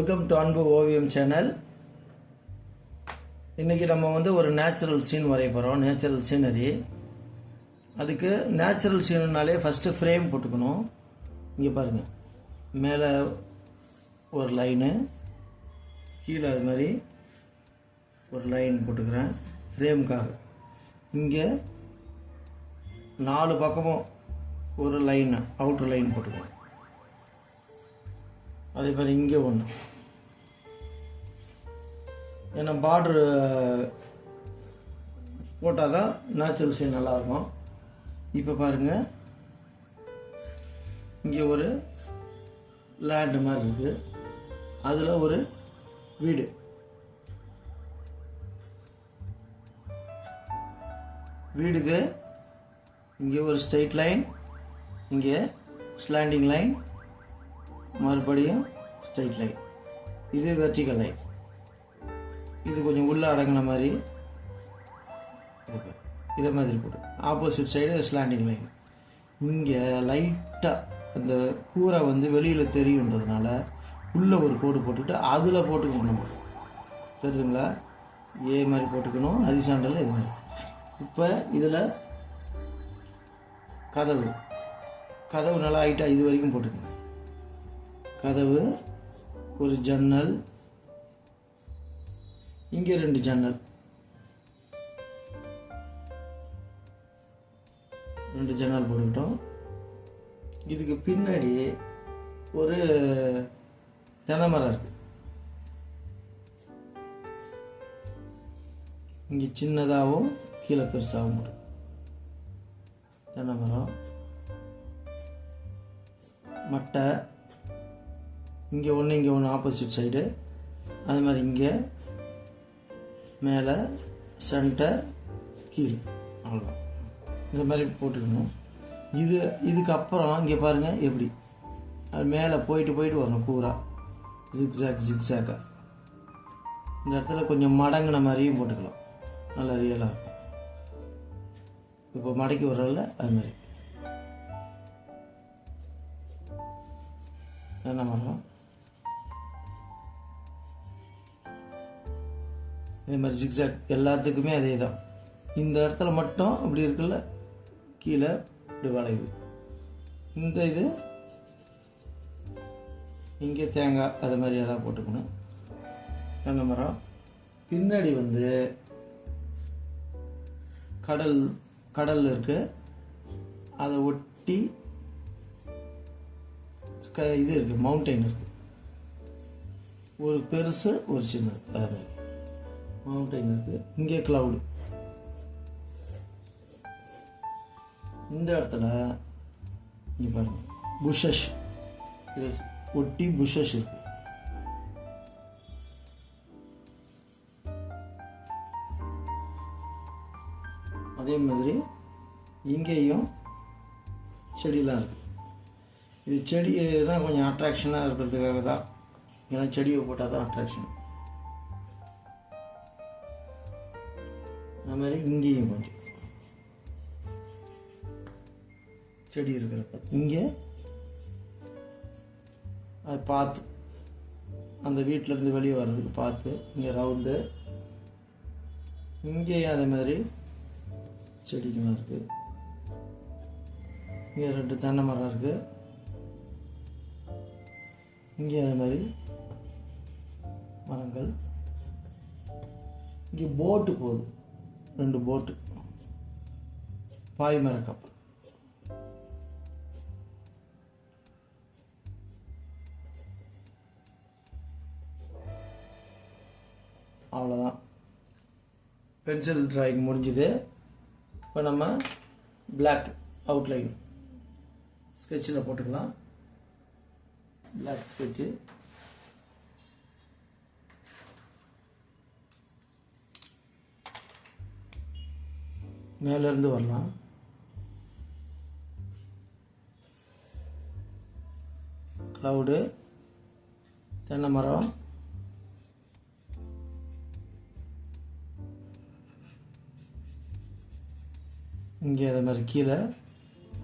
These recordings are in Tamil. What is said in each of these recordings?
வெல்கம் டு அன்பு ஓவியம் சேனல். இன்றைக்கி நம்ம ஒரு நேச்சுரல் சீன் வரைய போகிறோம். Natural scenery. அதுக்கு நேச்சுரல் சீனுனாலே ஃபஸ்ட்டு ஃப்ரேம் போட்டுக்கணும். இங்கே பாருங்கள், மேலே ஒரு லைனு, கீழே அது மாதிரி ஒரு லைன் போட்டுக்கிறேன் ஃப்ரேமுக்காக. இங்கே 4 பக்கமும் ஒரு லைன், அவுட்ரு லைன் போட்டுக்கிறேன். அதே மாதிரி இங்கே ஒன்று, ஏன்னா பார்ட்ரு போட்டால் தான் நேச்சுரல் சீன் நல்லாயிருக்கும். இப்போ பாருங்கள், இங்கே ஒரு லேண்டு மாதிரி இருக்குது, அதில் ஒரு வீடு. வீடுக்கு இங்கே ஒரு ஸ்ட்ரெயிட் லைன், இங்கே ஸ்லாண்டிங் லைன், மறுபடியும் ஸ்ட்ரெயிட் லைன், இது வெர்டிக்கல் லைன். இது கொஞ்சம் உள்ளே அடங்கின மாதிரி இதை மாதிரி போட்டு ஆப்போசிட் சைடு ஸ்லாண்டிங் லைன். இங்கே லைட்டாக அந்த கூரை வெளியில் தெரியுன்றதுனால உள்ளே ஒரு கோடு போட்டுக்கிட்டு அதில் போட்டுக்கணும். நம்ம தெரியுதுங்களா? ஏ மாதிரி போட்டுக்கணும், ஹரிசாண்டல் இது மாதிரி. இப்போ இதில் கதவு நல்லா ஹைட்டாக இது வரைக்கும் போட்டுக்கணும். கதவு, ஒரு ஜன்னல், இங்கே 2 ஜன்னல், 2 ஜன்னல் போட்டுக்கிட்டோம். இதுக்கு பின்னாடி ஒரு தென்னை மரம் இருக்கு. இங்கே சின்னதாகவும் கீழே பெருசாகவும் இருக்கு தென்னை மரம். மட்டை இங்கே ஒன்று, இங்கே ஒன்று ஆப்போசிட் சைடு. அது மாதிரி இங்கே மேலே சென்டர், கீழ், அவ்வளோதான். இந்த மாதிரி போட்டுக்கணும். இதுக்கப்புறம் இங்கே பாருங்கள் எப்படி அது மேலே போயிட்டு வரணும் கூரா, ஜிக்ஸாக்காக. இந்த இடத்துல கொஞ்சம் மடங்கின மாதிரியும் போட்டுக்கலாம், நல்லா ரியலாக இருக்கும். இப்போ மடக்கி வர்றதில்ல, அது மாதிரி என்ன பண்ணலாம். இதே மாதிரி ஜிக்ஸாக் எல்லாத்துக்குமே அதே தான். இந்த இடத்துல மட்டும் இப்படி இருக்குல்ல, கீழே இப்படி வளைவு. இந்த இது இங்கே தேங்காய் அது மாதிரி எதாவது போட்டுக்கணும். தென்னை மரம். பின்னாடி கடல் இருக்குது, அதை ஒட்டி இது இருக்குது, மவுண்டைன் இருக்குது. ஒரு பெருசு ஒரு சின்னது, அது மாதிரி மவுண்டைன் இருக்குது. இங்கே கிளவுடு. இந்த இடத்துல இங்கே பாருங்க, புஷஷ், இதை ஒட்டி புஷஷ் இருக்கு. அதே மாதிரி இங்கேயும் செடியெலாம் இருக்கு. இது செடி தான் கொஞ்சம் அட்ராக்ஷனாக இருக்கிறதுக்காக தான். ஏன்னா செடியை போட்டால் தான் அட்ராக்ஷன். அது மாதிரி இங்கேயும் கொஞ்சம் செடி இருக்கிறப்ப இங்கே அது பார்த்து அந்த வீட்டிலேருந்து வெளியே வர்றதுக்கு பார்த்து இங்கே ரவுண்டு. இங்கேயும் அதே மாதிரி செடிகள்லாம் இருக்குது. இங்கே 2 தென்னை மரம் இருக்குது. இங்கே அதே மாதிரி மரங்கள். இங்கே போட்டு போகுது, 2 போட்டு, பாய்மர கப்பல். அவ்வளோதான், பென்சில் டிராயிங் முடிஞ்சுது. இப்போ நம்ம பிளாக் அவுட்லைன் ஸ்கெட்சில் போட்டுக்கலாம். Black sketch. மேலேருந்து வரலாம். க்ளவுடு, தென்னை மரம், இங்கே அதே மாதிரி கீழே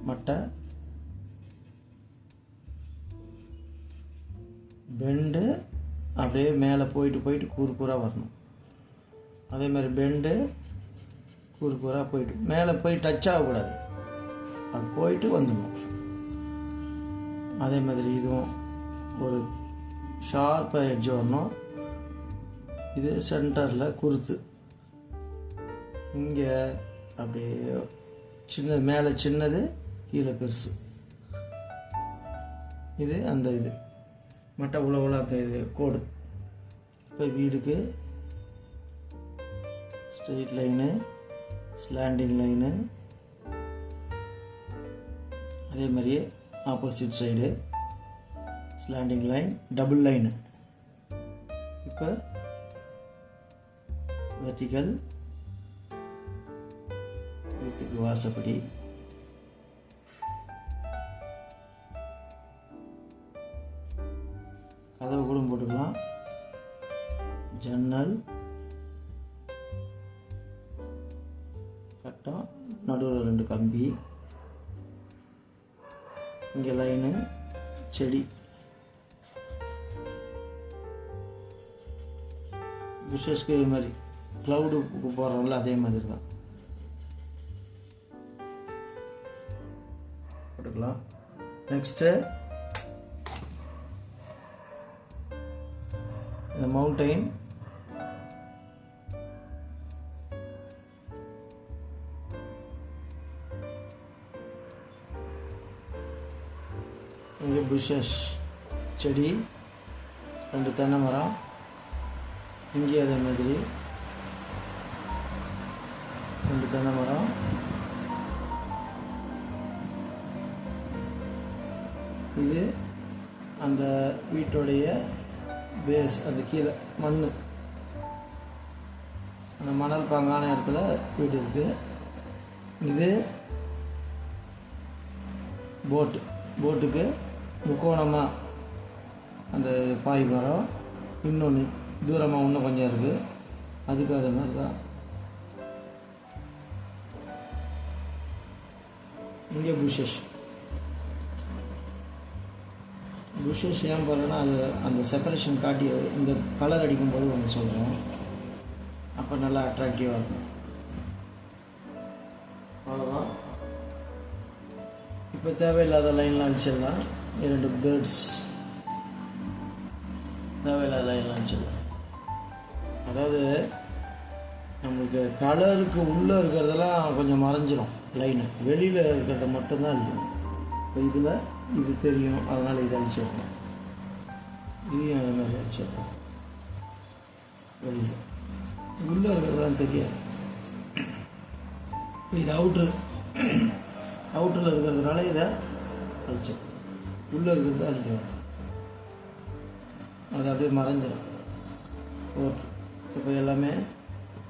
மட்டை, பெண்டு, அப்படியே மேலே போயிட்டு கூறு கூறாக வரணும். அதே மாதிரி பெண்டு கூறு கூறாக போயிட்டு மேலே போய் டச் ஆகக்கூடாது, அது போயிட்டு வந்துடணும். அதே மாதிரி இதுவும் ஒரு ஷார்ப்பாக எட்ஜ் வரணும். இது சென்டரில் குறுத்து இங்கே அப்படியே சின்னது, மேலே சின்னது கீழே பெருசு. இது அந்த இது மட்ட உழவுல அந்த இது கோடு. இப்போ வீடுக்கு ஸ்ட்ரெயிட் லைனு, ஸ்லாண்டிங் லைனு, அதே மாதிரியே opposite side slanting line, double line. இப்போ வெர்டிக்கல், வீட்டுக்கு வாசப்படி, கதவு கூட போட்டுக்கலாம், ஜன்னல், கட்டம், நடுவில் 2 கம்பி, இங்கே லைனு, செடி, புஷஸ்க்கு இது மாதிரி க்ளவுடுக்கு போடுறோம்ல அதே மாதிரி தான் போட்டுக்கலாம். நெக்ஸ்ட்டு இந்த மவுண்டைன், இங்கே புஷஸ் செடி, 2 தென்னை மரம், இங்கே அதே மாதிரி 2 தென்னை மரம், இது அந்த வீட்டுடைய பேஸ், அந்த கீழே மண், அந்த மணல் பாங்கான இடத்துல வீடு இருக்குது. இது போட்டுக்கு முக்கோணமாக அந்த பாய் மரம், இன்னொன்று தூரமாக இன்னும் கொஞ்சம் இருக்குது, அதுக்கு அது மாதிரி தான். இங்கே புஷஸ் ஏன் போடுறேன்னா அது அந்த செப்பரேஷன் காட்டி இந்த கலர் அடிக்கும்போது ஒன்று சொல்கிறோம், அப்போ நல்லா அட்ராக்டிவாக இருக்கும். அவ்வளோதான். இப்போ தேவையில்லாத லைன்லாம் அடிச்சிடலாம். 2 பேர்ட்ஸ் தேவையில்லாத லைன்லாம் அடிச்சிடலாம். அதாவது நம்மளுக்கு கலருக்கு உள்ளே இருக்கிறதெல்லாம் கொஞ்சம் மறைஞ்சிரும் லைனு, வெளியில் இருக்கிறத மட்டும்தான் அடிக்கணும். இப்போ இதில் இது தெரியும், அதனால் இதை அடிச்சிடணும். இதையும் அதே மாதிரி அடிச்சிடணும். வெளியில் உள்ளே இருக்கிறதெல்லாம் தெரியாது. இது அவுட்டரில் இருக்கிறதுனால இதை அடிச்சோம், உள்ளே இருக்கிறத அடிக்கணும், அது அப்படியே மறைஞ்சிடும். ஓகே, இப்போ எல்லாமே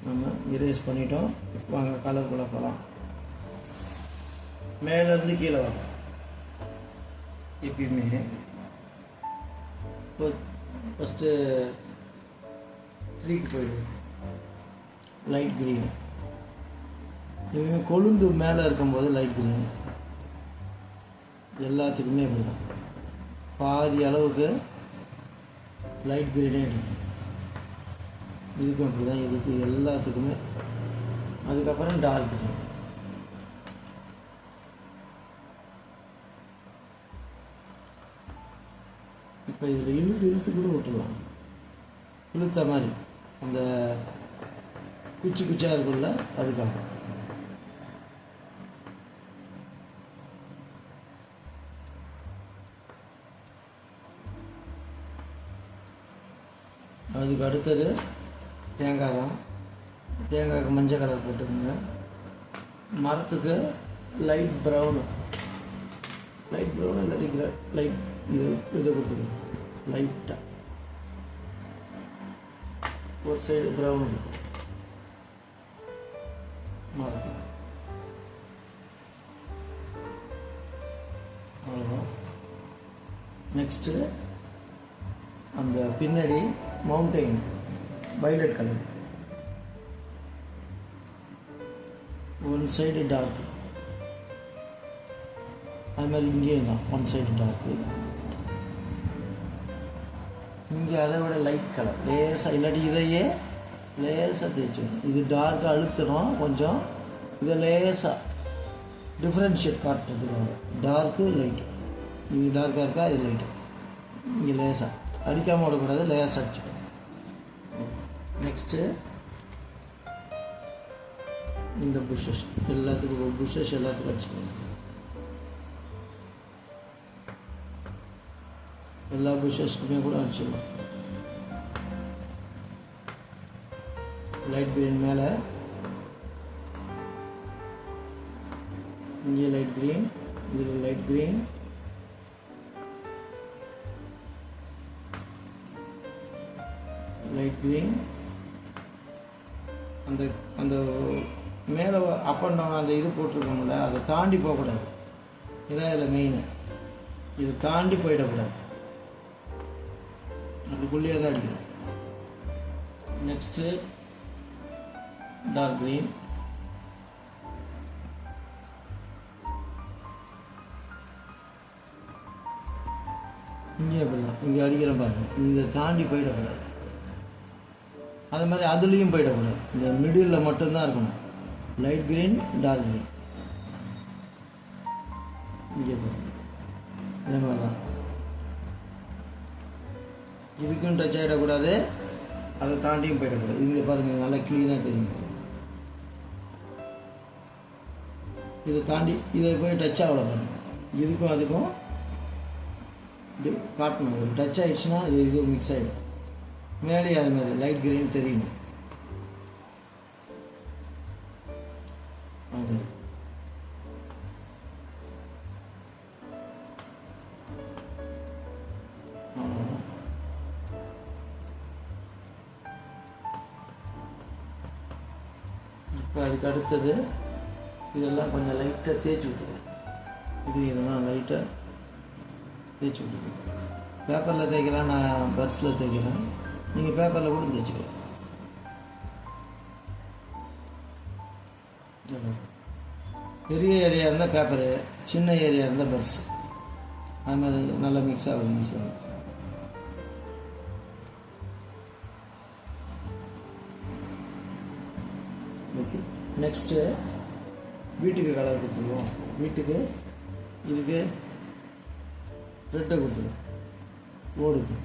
நம்ம இரேஸ் பண்ணிட்டோம். வாங்க கலருக்குள்ளே போகலாம். மேலேருந்து கீழே வரலாம். எப்பயுமே ஃபஸ்ட்டு ட்ரீக்கு போயிடுவோம். லைட் க்ரீன், எப்பயுமே கொழுந்து மேலே இருக்கும்போது லைட் க்ரீன் எல்லாத்துக்குமே அப்படி தான். பாதி அளவுக்கு லைட் க்ரீனே எடுக்கும். இதுக்கும் அப்படி தான், இதுக்கு எல்லாத்துக்குமே. அதுக்கப்புறம் டார்க் க்ரீன். இப்போ இதில் இழுத்து கூட விட்டுடலாம். இழுத்த மாதிரி அந்த குச்சியாக இருக்குல்ல, அதுக்காக. அதுக்கு அடுத்தது தேங்காய் தான். தேங்காய்க்கு மஞ்சள் கலர் போட்டுக்கோங்க. மரத்துக்கு லைட் ப்ரௌனு இல்லாட்டி லைட் இதை கொடுத்துக்கணும். லைட்டாக ஒரு சைடு ப்ரௌன் மரத்துக்கு. அவ்வளோதான். நெக்ஸ்ட்டு அந்த பின்னாடி mountain violet colour, one side dark. அது மாதிரி இங்கேயும் தான் ஒன் சைடு டார்க்கு. இங்கே அதை விட லைட் கலர் லேசாக, இல்லாட்டி இதையே லேசாக தேய்ச்சி இது டார்க்காக அழுத்தணும் கொஞ்சம். இதை லேசாக டிஃப்ரென்ஷியேட் காட்டுறதுக்காக டார்க்கு லைட்டு. இது டார்க்காக இருக்கா, இது லைட்டு. இங்கே லேசாக அடிக்காமல் விடக்கூடாது, லேசாக அடிச்சுக்கணும். நெக்ஸ்ட்டு இந்த புஷஸ் எல்லாத்துக்கும் அடிச்சுக்கணும். எல்லா புஷஸ்க்குமே கூட அடிச்சிடலாம். லைட் க்ரீன் மேலே, இங்கே லைட் க்ரீன், இதில் லைட் க்ரீன், லைட் க்ரீன். அந்த அந்த மேலே அப் அண்ட் டவுன் அந்த இது போட்டிருக்கோம்ல, அதை தாண்டி போகக்கூடாது. இதான் இதில் மெயின். இதை தாண்டி போயிடக்கூடாது, அதுக்குள்ளேயே தான் அடிக்கணும். நெக்ஸ்ட்டு டார்க் க்ரீன், இங்கே அப்படிதான் இங்கே அடிக்கிற பாருங்க. இதை தாண்டி போயிடக்கூடாது. அது மாதிரி அதுலேயும் போயிடக்கூடாது. இந்த மிடில் மட்டும்தான் இருக்கணும். Light green, dark green. இங்கே பாருங்க, அதே மாதிரி தான். இதுக்கும் டச் ஆகிடக்கூடாது, அதை தாண்டியும் போயிடக்கூடாது. இங்கே பாருங்கள், நல்லா க்ளீனாக தெரியும். இதை தாண்டி இதை போய் டச் ஆகல பாருங்க. இதுக்கும் அதுக்கும் காட்டணும். டச் ஆகிடுச்சுன்னா இது மிக்ஸ் ஆகிடும். மேலே அது மாதிரி லைட் க்ரீன் தெரியணும். இப்போ அதுக்கு அடுத்தது இதெல்லாம் கொஞ்சம் லைட்டாக தேய்ச்சி விட்டுருவேன். இதெல்லாம் லைட்டாக தேய்ச்சி விட்டுருவேன். பேப்பரில் தேய்க்கலாம், நான் பர்ஸில் தேய்க்கிறேன். நீங்கள் பேப்பரில் கூட தேய்ச்சிக்கலாம். பெரிய ஏரியா இருந்தால் பேப்பரு, சின்ன ஏரியா இருந்தால் பர்ஸ். அது மாதிரி நல்லா மிக்ஸ் ஆகும், ஈஸியாக. ஓகே, நெக்ஸ்ட்டு வீட்டுக்கு கலர் கொடுத்துருவோம். வீட்டுக்கு இதுக்கு ரெட்டை கொடுத்துருவோம். ஓடுக்கு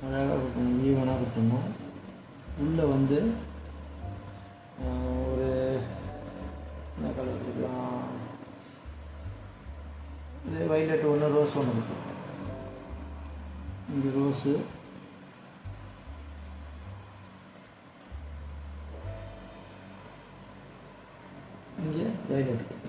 அழகாக கொடுக்கணும், ஈவனாக கொடுத்துடணும். உள்ளே வந்து ஒரு என்ன கலர் கொடுக்கலாம், இது வைலட் ஒன்று, ரோஸ் ஒன்று கொடுத்துருவோம். இங்கே ரோஸு, இங்கே வைலட் கொடுத்துருவோம்.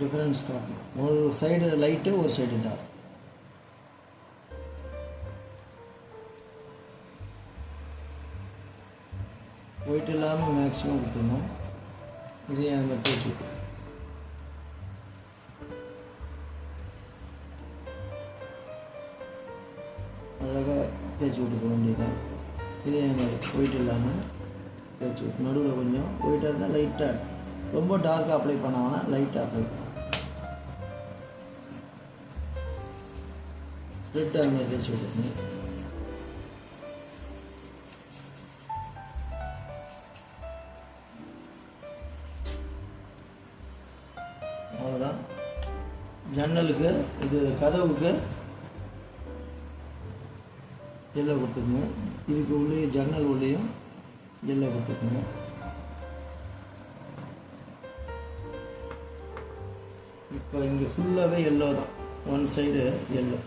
டிஃப்ரென்ஸ் காட்டணும். ஒரு சைடு லைட்டு, ஒரு சைடு டார்க். ஒயிட் இல்லாமல் மேக்ஸிமம் கொடுத்துடணும். இதே அந்த மாதிரி தேய்ச்சி விட்டு அழகாக தேய்ச்சி விட்டுக்க வேண்டியதான். இதே மாதிரி ஒயிட் இல்லாமல் தேய்ச்சி விட்டு நடுவில் கொஞ்சம் ஒயிட்டாக இருந்தால் லைட்டாக, ரொம்ப டார்க்காக அப்ளை பண்ண வேணாம், லைட்டாக அப்ளை பண்ண. ரெட்டாக அது மாதிரி தேய்ச்சி விட்டுருங்க. அவ்வளோதான். ஜன்னலுக்கு இது கதவுக்கு எல்லோ கொடுத்துருங்க. இதுக்கு உள்ளே ஜன்னல் உள்ளேயும் எல்லோ கொடுத்துருக்குங்க. இப்போ இங்கே ஃபுல்லாகவே எல்லோ தான், ஒன் சைடு எல்லோ.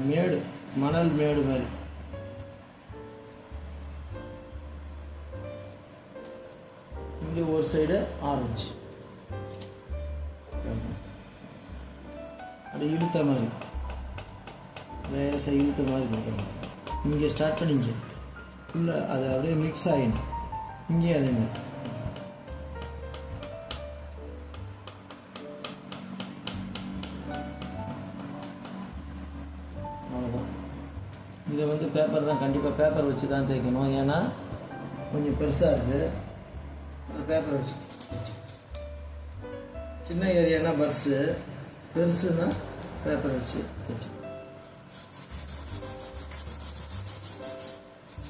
மேடு, மணல் மேடு மாதிரி. இங்கே ஒரு சைடு ஆரஞ்சு, அது இழுத்த மாதிரி, லேசாக இழுத்த மாதிரி கொடுக்கணும். இங்கே ஸ்டார்ட் பண்ணிங்க. ஃபுல்லாக அது அப்படியே மிக்ஸ் ஆகிடும். இங்கேயும் அதே மாதிரி அவ்வளோதான். இதை வந்து பேப்பர் தான், கண்டிப்பாக பேப்பர் வச்சு தான் தேய்க்கணும். ஏன்னா கொஞ்சம் பெருசாக இருக்குது. அந்த பேப்பர் வச்சு சின்ன ஏரியானா பர்ஸு, பெருசுன்னா பேப்பர் வச்சு தேய்ச்சி.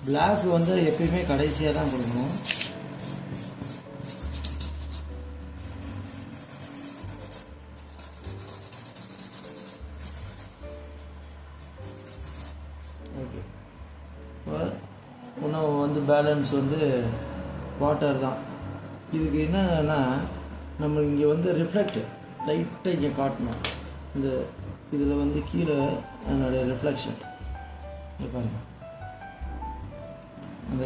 பிளாக் வந்து எப்பயுமே கடைசியாக தான் கொடுக்கணும். ஓகே, உணவு வந்து பேலன்ஸ் வந்து வாட்டர் தான். இதுக்கு என்னன்னா நம்ம இங்கே வந்து ரிஃப்ளெக்ட் லைட்டாக இங்கே காட்டணும். இந்த இதில் வந்து கீழே அதனுடைய ரிஃப்ளெக்ஷன் பாருங்க, அந்த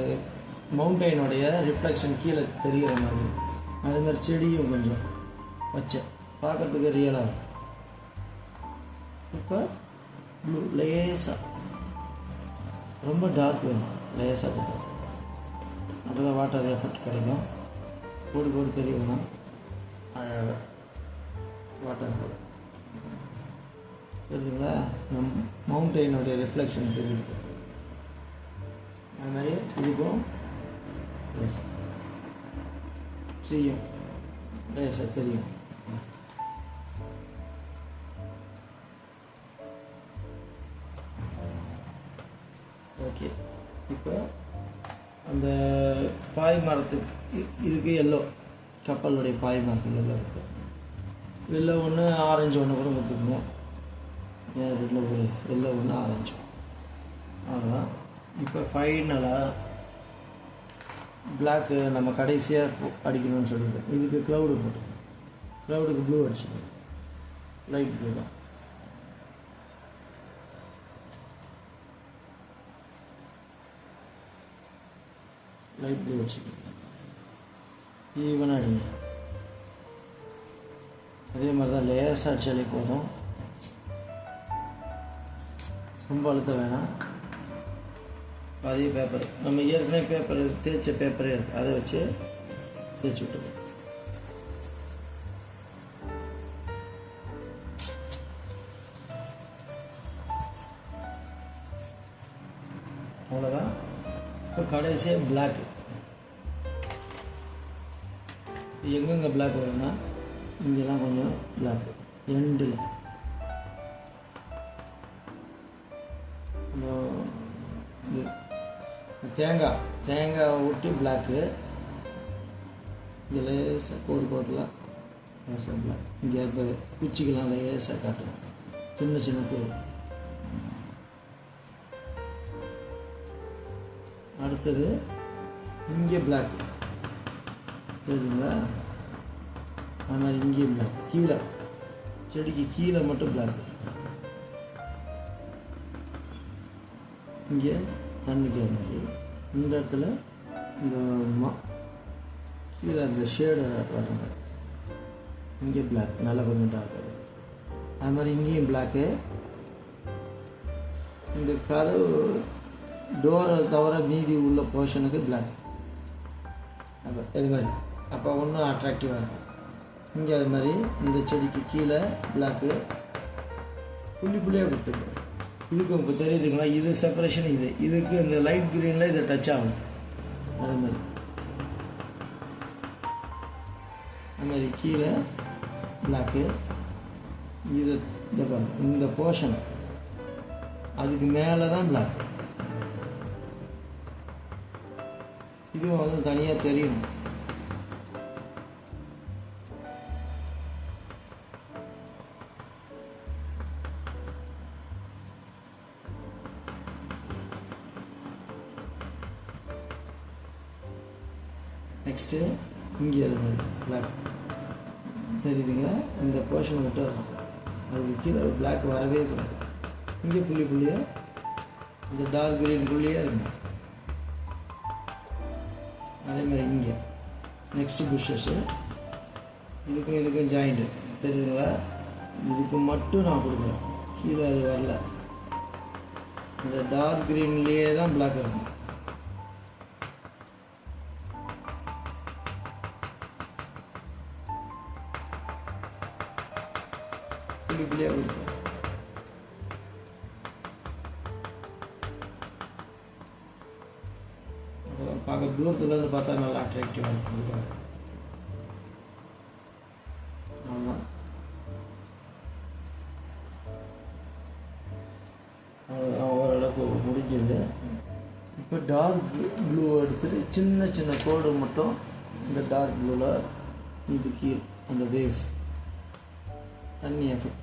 மவுண்டெயினுடைய ரிஃப்ளெக்ஷன் கீழே தெரிகிற மாதிரி. அதே மாதிரி செடியும் கொஞ்சம் பச்சை பார்க்கறதுக்கு ரியலாக இருக்கும். இப்போ ப்ளூ லேசாக, ரொம்ப டார்க் வேணும், லேசாக கொடுத்தோம். அப்போ தான் வாட்டர் எஃபெக்ட் கிடைக்கும். கோடு கோடு தெரியுதுன்னா வாட்டர் போடும். தெரியுதுங்களா? மவுண்டெயினுடைய ரிஃப்ளெக்ஷன் தெரியுது. அது மாதிரி இதுக்கும் தெரியும், லேசாக தெரியும். ஓகே, இப்போ அந்த பாய் மரத்துக்கு இதுக்கு எல்லோ, கப்பலுடைய பாய் மரத்துக்கு எல்லோ இருக்குது. எல்லோ ஒன்று, ஆரஞ்சு ஒன்று கூட கொடுத்துக்குங்க. ரெண்டில் ஒரு எல்லோ ஒன்று, ஆரஞ்சு, அவ்வளோதான். இப்போ ஃபைனலாக பிளாக்கு நம்ம கடைசியாக அடிக்கணும்னு சொல்லியிருக்கோம். இதுக்கு க்ளவுடு போட்டுக்கணும். க்ளவுடுக்கு ப்ளூ அடிச்சுக்கணும், லைட் ப்ளூ தான். லைட் ப்ளூ வச்சுக்கணும், ஈவனாக அடிங்க. அதே மாதிரி தான் லேசாக அடிச்சாலே போதும், ரொம்ப அழுத்த வேணாம். அதே பேப்பர் நம்ம ஏற்கனவே பேப்பர் தேய்ச்ச பேப்பரே இருக்குது, அதை வச்சு தேய்ச்சி விட்டுருவோம். அவ்வளோதான். இப்போ கடைசியாக பிளாக்கு. எங்கெங்கே பிளாக் வரும்னா இங்கே தான் கொஞ்சம் பிளாக்கு எண்டில். தேங்காய் ஊட்டி பிளாக்கு. இங்கே லேசாக கோடு கோட்டெலாம் லேசாக பிளாக். இங்கே இப்போ குச்சிக்கெல்லாம் லேசாக காட்டுவோம், சின்ன சின்ன கோடு. அடுத்தது இங்கே பிளாக் தெரியுதுங்களா? அது மாதிரி இங்கேயும் பிளாக், கீழே செடிக்கு கீழே மட்டும் பிளாக். இங்கே தண்ணிக்கு மாதிரி இந்த இடத்துல இந்த கீழே அந்த ஷேடு வர்ற இங்கே பிளாக், நல்லா கொஞ்சம் டார்க். அது மாதிரி இங்கேயும் பிளாக்கு. இந்த கதவு டோரை தவிர மீதி உள்ள போர்ஷனுக்கு பிளாக். அப்போ இது மாதிரி அப்போ ஒன்றும் அட்ராக்டிவாக இருக்கும். இங்கே அது மாதிரி இந்த செடிக்கு கீழே பிளாக்கு புள்ளி புள்ளியாக கொடுத்துருக்கோம். இதுக்கு இப்போ தெரியுதுங்களா? இது செப்பரேஷன். இதுக்கு இந்த லைட் க்ரீனில் இதை டச் ஆகும். அது மாதிரி கீழே பிளாக்கு. இது இந்த போர்ஷன் அதுக்கு மேலே தான் பிளாக். இதுவும் வந்து தனியாக தெரியணும். நெக்ஸ்ட்டு இங்கே அது மாதிரி பிளாக் தெரியுதுங்களா? இந்த போர்ஷனை மட்டும் இருக்கும், அதுக்கு கீழே பிளாக் வரவே கூடாது. இங்கே புள்ளி புள்ளியாக இந்த டார்க் க்ரீன் புள்ளியாக இருக்கும். அதே மாதிரி இங்கே நெக்ஸ்ட்டு புஷ்ஷஸ்ஸு இதுக்கும் ஜாயிண்ட்டு தெரியுதுங்களா? இதுக்கு மட்டும் நான் கொடுக்குறேன், கீழே அது வரல. இந்த டார்க் க்ரீன்லேயே தான் பிளாக் இருக்கும். புள்ளி புள்ளியாக கொடுத்தோம். பார்க்க தூரத்துலேருந்து பார்த்தா நல்லா அட்ராக்டிவாக இருக்கும். ஆமாம், ஓரளவுக்கு முடிஞ்சது. இப்போ டார்க் ப்ளூ எடுத்துட்டு சின்ன சின்ன கோடு மட்டும் இந்த டார்க் ப்ளூவில் இது கீழ் அந்த வேவ்ஸ் தண்ணி எஃபெக்ட்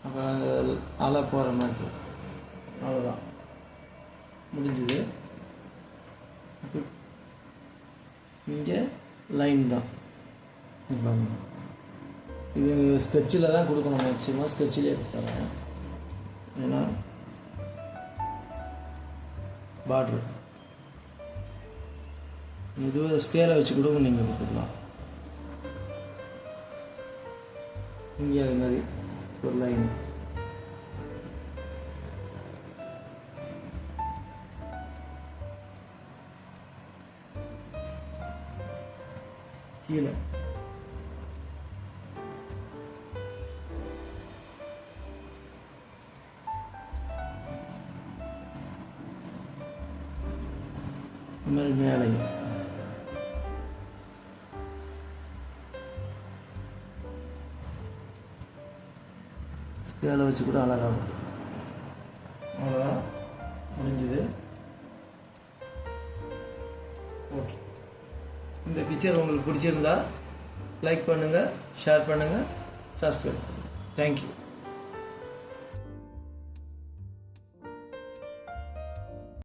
அப்போ அந்த அலை போகிற மாதிரி. அவ்வளோதான், முடிஞ்சுது. இங்கே லைன் தான். இது ஸ்கெட்சில் தான் கொடுக்கணும், மேக்ஸிமம் ஸ்கெட்சிலே கொடுத்துறேன். ஏன்னா பார்ட்ரு இதுவே ஸ்கேலை வச்சு கூட நீங்கள் கொடுத்துக்கலாம். இங்கே அது மாதிரி ஒரு லைன் கீழே இந்த மாதிரி மேலையும் ஸ்கேலை வச்சு கூட அழகாக. அவ்வளோதான், முடிஞ்சுது. ஓகே, இந்த பிக்சர் உங்களுக்கு பிடிச்சிருந்தா லைக் பண்ணுங்கள், ஷேர் பண்ணுங்கள், சப்ஸ்கிரைப் பண்ணுங்கள். தேங்க்யூ.